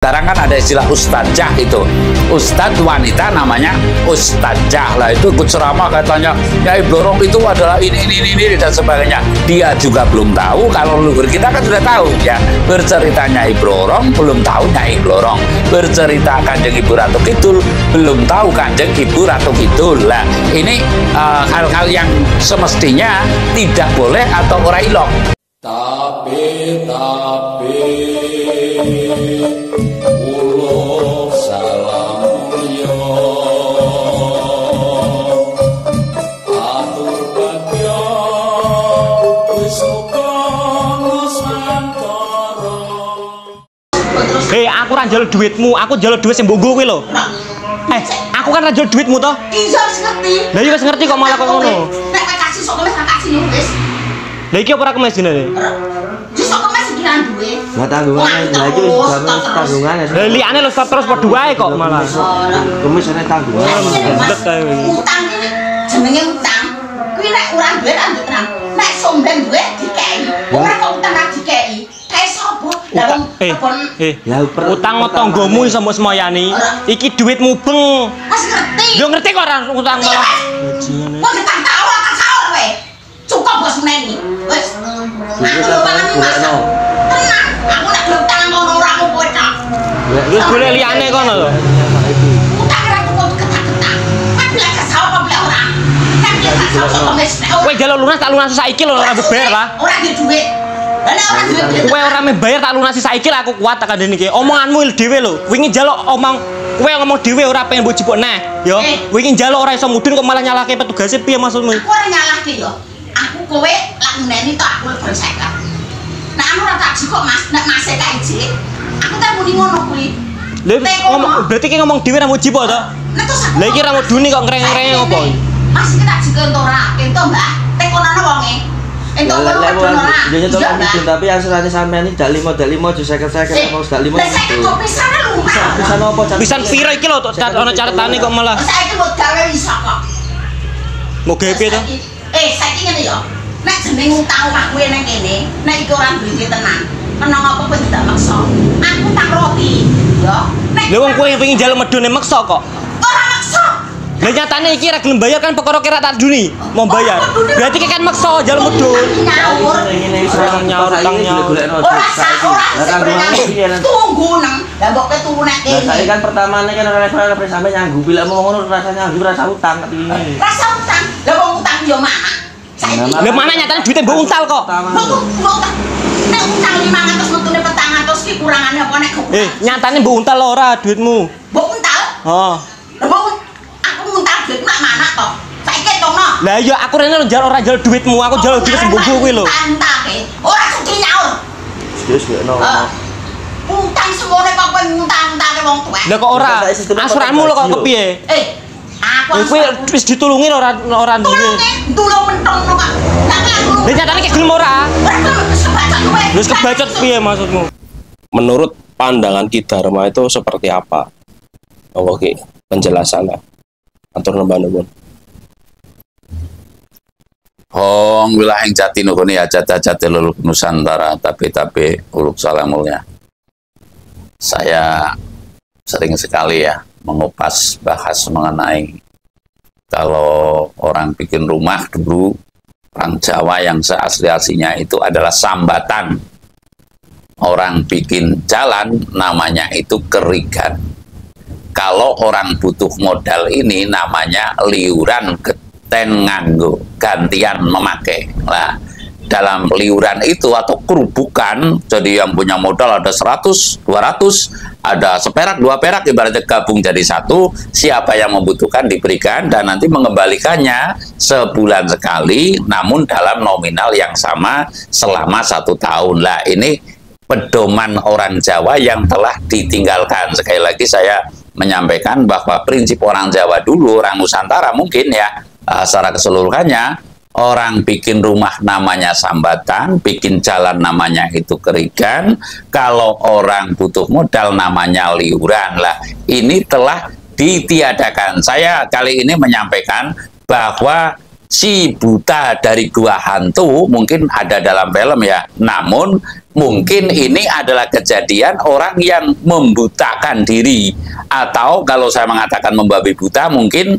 Sekarang kan ada istilah ustadzah itu. Ustadz wanita namanya ustadzah lah, itu ikut ceramah katanya Nyai Blorong itu adalah ini dan sebagainya. Dia juga belum tahu, kalau leluhur kita kan sudah tahu ya. Bercerita Nyai Blorong belum tahu Nyai Blorong. Bercerita Kanjeng Ibu Ratu Kidul belum tahu Kanjeng Ibu Ratu Kidul. Lah ini hal-hal yang semestinya tidak boleh atau ora ilok. Tapi ulo salamulyo atur bagya wis muga nusantara. Hei, aku ra njaluk duitmu, aku njaluk duit sing mbok kuwi lho. Aku kan ra njaluk duitmu to. Iya wis ngerti. Lah iya wis ngerti kok malah kok ngono. Nek kasih sok wis kasih yo wis. Lah iki apa ora kemes jenenge? Wis sok kemes pikiran duwe. Lah tanggungan lah itu tanggungan. Lah liyane lho terus padha wae kok malah. Kemis ana tanggungan. Blek kae. Utang iki jenenge utang. Kuwi nek ora duwe ra tenang. Nek sombeng duwe dikei. Ora kok utang ra dikei. Kae sapa? Utang tanggomu iso mbok semoyani. Iki duitmu beng. Wis ngerti. Yo ngerti kok ora utang malah. Kok ditang tau ora saur kowe. Cukup bos meneni. Wis. Tenang. Aku nek belum tangan ngono ora aku kowe tok. Wis golek liyane kono lho. Utang ora cukup ketak-ketak. Kan bilang kesal apa bilang ora. Kan dia kesal sok kemis. Kowe njaluk lunas tak lunasi saiki lho ora beber lah. Ora di duit. Lah nek ora duit. Kowe ora membayar tak lunasi saiki lah aku kuat tak kandhani iki. Omonganmu dhewe lho. Wingi njaluk kowe ngomong dhewe ora pengen mbok jupuk neh. Yo. Wingi njaluk ora iso mudhun kok malah nyalahke petugase piye maksudmu? Aku ora nyalahke yo. Aku kowe lak ngeneni tok aku lebon seket. Nek anu ora tak jukuk Mas, nek Mas kae jik. Aku tak muni ngono kuwi. Lha berarti ki ngomong dhewe ra mau jipuk to? Nek terus aku. Lah iki ra mudhuni kok ngreng-ngreng opo? Mas iki tak jukuk entuk ora? Entuk, Mbah. Tekonono wonge. Entuk ora? Yo nyetok mudun tapi asalane sampean iki dak 5 aja 50 mau dak 5. Lah saiki kok pisan lu. Pisan opo? Pisan piro iki lho ana catetane kok malah. Saiki mbok gawe iso kok. Mau GP to? Saiki ngene yo. Nek jeneng utang omah kowe nang kene, nek iki ora duwe tenan. Menang apa kowe tidak maksa. Aku tak roti, yo. Lha wong kowe pengin njaluk medhone maksa kok. Ora maksa. Lah nyatane iki ra gelem bayar kan perkara kira tak duni, mau bayar. Berarti ki kan maksa njaluk medhun. Nyaur. Nyaur utang nyaur. Ora tunggu nang. Lah mbok tunggu nek kene. Lah saiki kan pertamane kan ora level sampe nyanggu bilek mau ngono rasane nyanggu rasa utang tapi ini. Rasa utang. Lah wong utang yo mana? Lah mana nyatane duite mbok untal kok. Nek utang 500 metune 400 ki kurangane apa nek? Nyatane mbok untal ora duitmu. Mbok untal? Heeh. Lah mbok aku untal duit mak mana to? Saiki tongno. Lah iya aku rene njaluk ora njaluk duitmu, aku njaluk duit sembungku kuwi lho. Tantake. Ora sudi nyaur. Terus bekno. Utang semono kok kowe ngutang-utange wong tuwek. Lah kok ora? Asuranmu lho kok kepiye? Aku kowe wis ditulungi ora duwe. Tulung mentong kok. Lah nyatane ki gelem ora? Wis kebacot piye maksudmu? Menurut pandangan Ki Dharma itu seperti apa? Oke, penjelasannya. Atur nuwun. Hong wilayah Jatinegara ya jati luluk Nusantara tapi uluk salamulnya. Saya sering sekali ya mengupas bahas mengenai kalau orang bikin rumah dulu orang Jawa yang seasli-aslinya itu adalah sambatan. Orang bikin jalan namanya itu kerigan. Kalau orang butuh modal ini namanya liuran geten nganggo gantian memakai. Nah, dalam liuran itu atau kerubukan, jadi yang punya modal ada 100, 200, ada seperak, 2 perak, ibaratnya gabung jadi satu, siapa yang membutuhkan diberikan dan nanti mengembalikannya sebulan sekali, namun dalam nominal yang sama selama 1 tahun. Lah ini pedoman orang Jawa yang telah ditinggalkan. Sekali lagi saya menyampaikan bahwa prinsip orang Jawa dulu, orang Nusantara mungkin ya, secara keseluruhannya, orang bikin rumah namanya sambatan, bikin jalan namanya itu kerigan, kalau orang butuh modal namanya liuran. Lah ini telah ditiadakan. Saya kali ini menyampaikan bahwa si buta dari gua hantu mungkin ada dalam film ya, namun mungkin ini adalah kejadian orang yang membutakan diri, atau kalau saya mengatakan membabi buta mungkin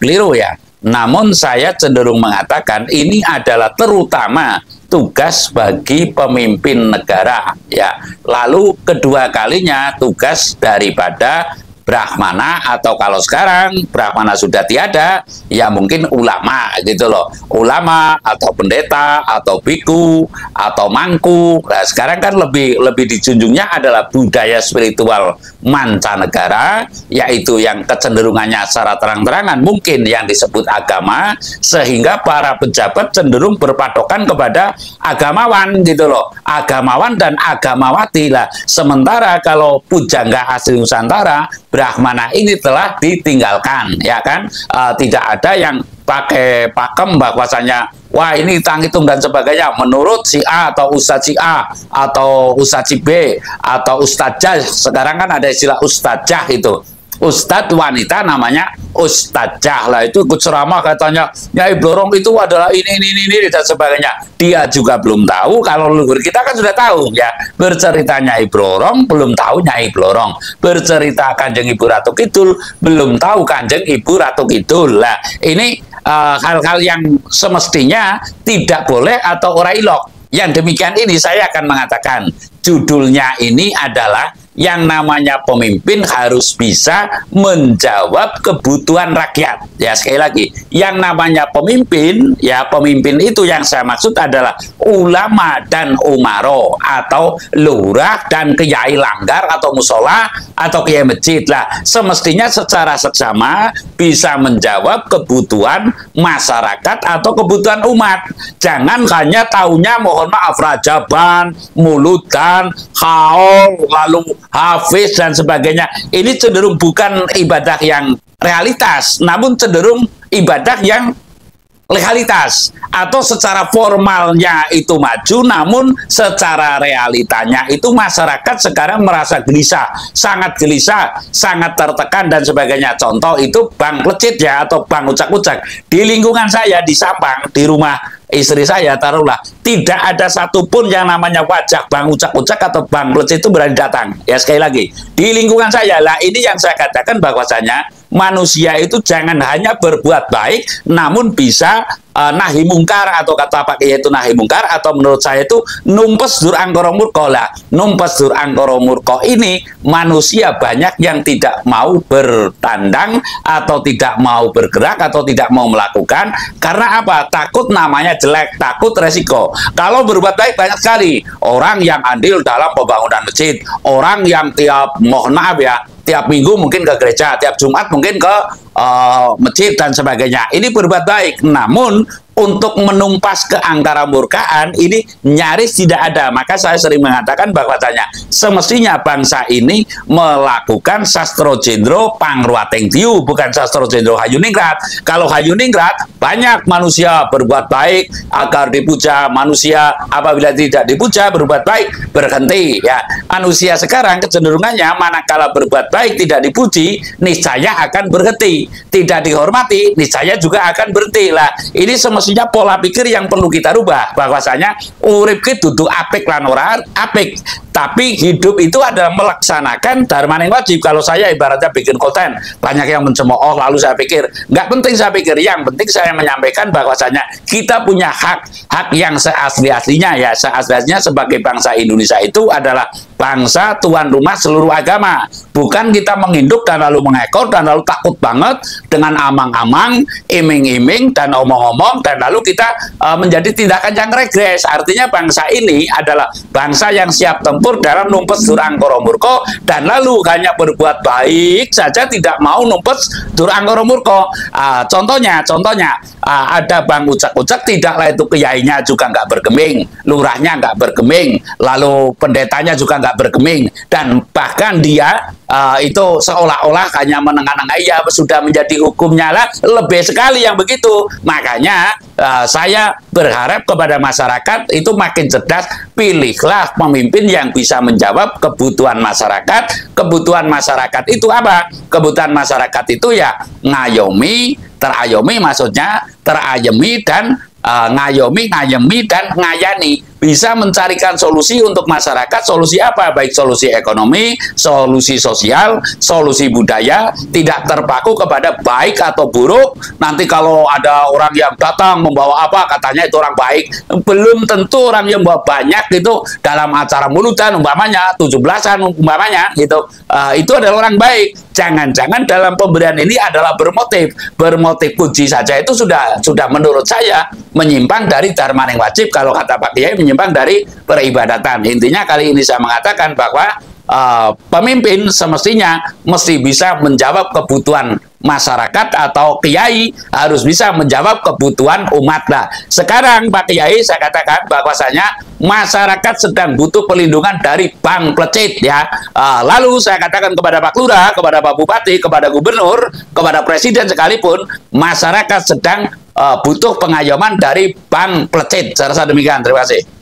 keliru ya. Namun saya cenderung mengatakan ini adalah terutama tugas bagi pemimpin negara ya. Lalu kedua kalinya tugas daripada Brahmana, atau kalau sekarang Brahmana sudah tiada, ya mungkin ulama gitu loh. Ulama atau pendeta atau biku atau mangku. Nah, sekarang kan lebih dijunjungnya adalah budaya spiritual mancanegara, yaitu yang kecenderungannya secara terang-terangan mungkin yang disebut agama, sehingga para pejabat cenderung berpatokan kepada agamawan gitu loh. Agamawan dan agamawati lah. Sementara kalau pujangga asli Nusantara, Brahmana ini telah ditinggalkan, ya kan? Tidak ada yang pakai pakem bahwasanya wah ini tanghitung dan sebagainya menurut si A atau Ustadz si A atau Ustadz si B atau Ustadzah. Sekarang kan ada istilah Ustadzah itu. Ustadz wanita namanya Ustadzah lah, itu ikut ceramah katanya Nyai Blorong itu adalah ini dan sebagainya. Dia juga belum tahu, kalau leluhur kita kan sudah tahu ya. Bercerita Nyai Blorong belum tahu Nyai Blorong, bercerita Kanjeng Ibu Ratu Kidul belum tahu Kanjeng Ibu Ratu Kidul lah. Ini hal-hal yang semestinya tidak boleh atau ora ilok. Yang demikian ini saya akan mengatakan judulnya ini adalah yang namanya pemimpin harus bisa menjawab kebutuhan rakyat. Ya, sekali lagi, yang namanya pemimpin, ya pemimpin itu yang saya maksud adalah ulama dan umaro, atau lurah dan kiai langgar atau musola atau kiai masjid lah. Semestinya secara seksama bisa menjawab kebutuhan masyarakat atau kebutuhan umat. Jangan hanya taunya mohon maaf rajaban, muludan, haul, lalu hafiz dan sebagainya. Ini cenderung bukan ibadah yang realitas, namun cenderung ibadah yang legalitas, atau secara formalnya itu maju, namun secara realitanya itu masyarakat sekarang merasa gelisah, sangat tertekan dan sebagainya. Contoh itu Bang Plecit ya, atau Bang Ucak-Ucak. Di lingkungan saya di Sampang, di rumah istri saya taruhlah, tidak ada satupun yang namanya wajah Bang Ucak-Ucak atau Bang Plecit itu berani datang. Ya, sekali lagi, di lingkungan saya lah, ini yang saya katakan bahwasanya manusia itu jangan hanya berbuat baik, namun bisa nahi mungkar, atau kata Pak Kiai itu nahi mungkar, atau menurut saya itu numpes dur angkara murka lah. Numpes dur angkara murka ini manusia banyak yang tidak mau bertandang, atau tidak mau bergerak, atau tidak mau melakukan. Karena apa? Takut namanya jelek, takut resiko. Kalau berbuat baik banyak sekali orang yang andil dalam pembangunan masjid, orang yang tiap, mohon maaf ya, tiap minggu mungkin ke gereja, tiap Jumat mungkin ke masjid dan sebagainya. Ini berbuat baik, namun untuk menumpas keangkara murkaan ini nyaris tidak ada. Maka saya sering mengatakan bahwasanya semestinya bangsa ini melakukan sastro jendro pangruateng diu, bukan sastro jendro Hayuningrat. Kalau Hayuningrat banyak manusia berbuat baik agar dipuja, manusia apabila tidak dipuja berbuat baik berhenti ya. Manusia sekarang kecenderungannya manakala berbuat baik tidak dipuji niscaya akan berhenti, tidak dihormati niscaya juga akan berhenti lah. Ini semestinya pola pikir yang perlu kita rubah, bahwasanya urip ki dudu apik lan ora apik, tapi hidup itu adalah melaksanakan dharma yang wajib. Kalau saya ibaratnya bikin konten, banyak yang mencemooh, lalu saya pikir nggak penting, saya pikir yang penting saya menyampaikan bahwasanya kita punya hak yang seasli-aslinya ya, seasli-aslinya sebagai bangsa Indonesia itu adalah bangsa tuan rumah seluruh agama, bukan kita menginduk dan lalu mengekor dan lalu takut banget dengan amang-amang, iming-iming dan omong-omong, dan lalu kita menjadi tindakan yang regres. Artinya bangsa ini adalah bangsa yang siap tempur dalam numpes dur angkara murka, dan lalu hanya berbuat baik saja, tidak mau numpes dur angkara murka. Contohnya ada Bang Ucak-Ucak, tidaklah itu kiainya juga nggak bergeming, lurahnya nggak bergeming, lalu pendetanya juga nggak bergeming, dan bahkan dia itu seolah-olah hanya menengah-nengah, ya sudah menjadi hukumnya lah, lebih sekali yang begitu. Makanya saya berharap kepada masyarakat itu makin cerdas, pilihlah pemimpin yang bisa menjawab kebutuhan masyarakat. Kebutuhan masyarakat itu apa? Kebutuhan masyarakat itu ya ngayomi, Terayomi maksudnya terayemi dan ngayomi, ngayemi, dan ngayani. Bisa mencarikan solusi untuk masyarakat. Solusi apa? Baik solusi ekonomi, solusi sosial, solusi budaya, tidak terpaku kepada baik atau buruk. Nanti kalau ada orang yang datang membawa apa, katanya itu orang baik. Belum tentu orang yang membawa banyak itu dalam acara mulutan umpamanya 17-an umpamanya gitu, itu adalah orang baik. Jangan-jangan dalam pemberian ini adalah bermotif puji saja, itu sudah menurut saya menyimpang dari dharma yang wajib. Kalau kata Pak Kiai, menyimpang dari peribadatan. Intinya kali ini saya mengatakan bahwa pemimpin semestinya mesti bisa menjawab kebutuhan masyarakat, atau kiai harus bisa menjawab kebutuhan umat. Nah, sekarang Pak Kiai saya katakan bahwasanya masyarakat sedang butuh perlindungan dari Bang Plecit ya. Lalu saya katakan kepada Pak Lurah, kepada Pak Bupati, kepada Gubernur, kepada Presiden sekalipun, masyarakat sedang butuh pengayoman dari Bang Plecit. Saya rasa demikian. Terima kasih.